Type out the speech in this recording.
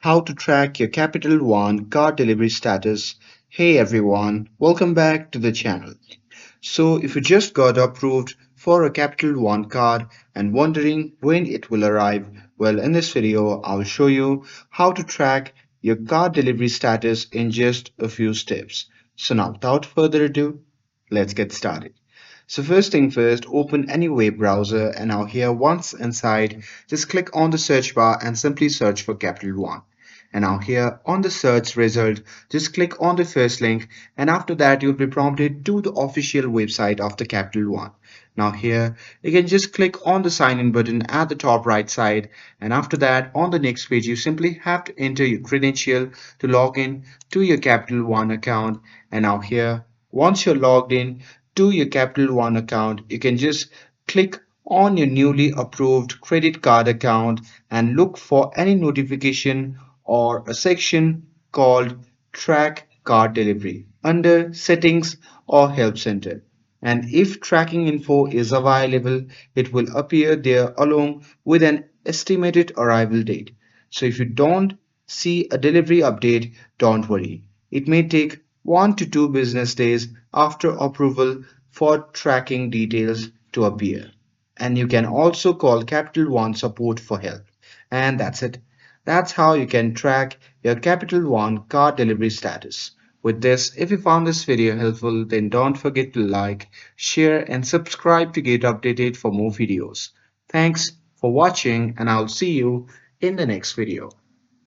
How to track your Capital One card delivery status. Hey everyone, welcome back to the channel. So, if you just got approved for a Capital One card and wondering when it will arrive, well, in this video, I'll show you how to track your card delivery status in just a few steps. So, now without further ado, let's get started. So first thing first, open any web browser and now here once inside, just click on the search bar and simply search for Capital One. And now here on the search result, just click on the first link and after that you'll be prompted to the official website of the Capital One. Now here you can just click on the sign in button at the top right side and after that on the next page you simply have to enter your credential to log in to your Capital One account and now here once you're logged in to your Capital One account, you can just click on your newly approved credit card account and look for any notification or a section called Track Card Delivery under Settings or Help Center. And if tracking info is available, it will appear there along with an estimated arrival date. So if you don't see a delivery update, don't worry. It may take 1 to 2 business days after approval for tracking details to appear. And you can also call Capital One support for help. And that's it. That's how you can track your Capital One card delivery status. With this, if you found this video helpful, then don't forget to like, share, and subscribe to get updated for more videos. Thanks for watching, and I'll see you in the next video.